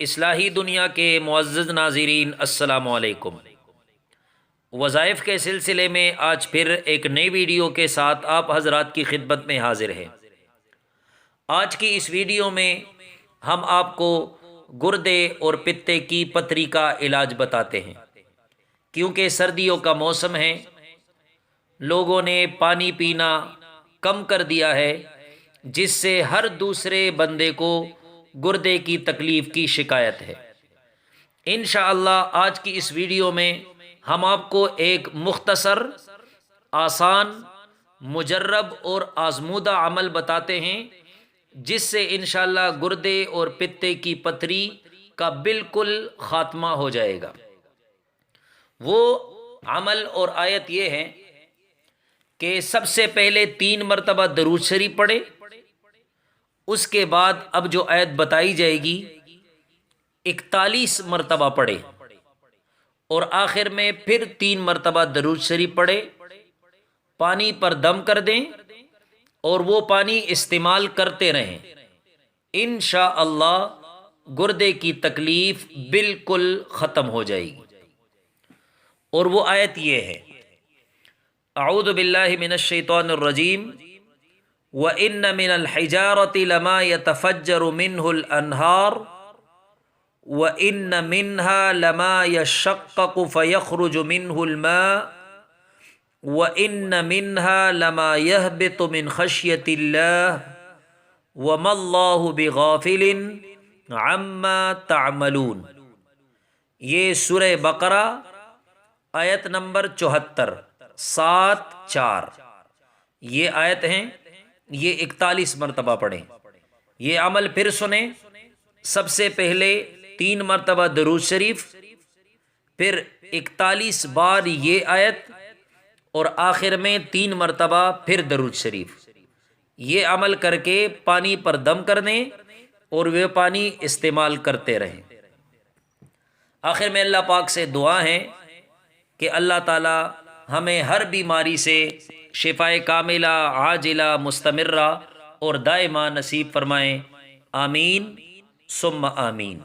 اصلاحی دنیا کے معزز ناظرین السلام علیکم۔ وظائف کے سلسلے میں آج پھر ایک نئی ویڈیو کے ساتھ آپ حضرات کی خدمت میں حاضر ہیں۔ آج کی اس ویڈیو میں ہم آپ کو گردے اور پتے کی پتھری کا علاج بتاتے ہیں، کیونکہ سردیوں کا موسم ہے، لوگوں نے پانی پینا کم کر دیا ہے، جس سے ہر دوسرے بندے کو گردے کی تکلیف کی شکایت ہے۔ انشاءاللہ آج کی اس ویڈیو میں ہم آپ کو ایک مختصر، آسان، مجرب اور آزمودہ عمل بتاتے ہیں، جس سے انشاءاللہ گردے اور پتے کی پتھری کا بالکل خاتمہ ہو جائے گا۔ وہ عمل اور آیت یہ ہے کہ سب سے پہلے 3 مرتبہ درود شریف پڑھے، اس کے بعد اب جو آیت بتائی جائے گی 41 مرتبہ پڑھے، اور آخر میں پھر 3 مرتبہ درود شریف پڑھے، پانی پر دم کر دیں اور وہ پانی استعمال کرتے رہیں۔ انشاءاللہ گردے کی تکلیف بالکل ختم ہو جائے گی۔ اور وہ آیت یہ ہے، اعوذ باللہ من الشیطان الرجیم، وَإِنَّ مِنَ الْحِجَارَةِ لَمَا يَتَفَجَّرُ مِنْهُ الْأَنْهَارُ وَإِنَّ مِنْهَا لَمَا يَشَّقَّقُ فَيَخْرُجُ مِنْهُ الْمَاءُ وَإِنَّ مِنْهَا لَمَا يَهْبِطُ مِنْ خَشْيَةِ اللَّهِ وَمَا اللَّهُ بِغَافِلٍ عَمَّا تَعْمَلُونَ۔ یہ سورہ بقرہ آیت نمبر 74 7-4 یہ آیت ہیں، یہ 41 مرتبہ پڑھیں۔ یہ عمل پھر سنیں، سب سے پہلے 3 مرتبہ درود شریف، پھر 41 بار یہ آیت، اور آخر میں 3 مرتبہ پھر درود شریف۔ یہ عمل کر کے پانی پر دم کر دیں اور وہ پانی استعمال کرتے رہیں۔ آخر میں اللہ پاک سے دعا ہے کہ اللہ تعالی ہمیں ہر بیماری سے شفائے کاملہ، عاجلہ، مستمرہ اور دائمہ نصیب فرمائیں، آمین ثم آمین۔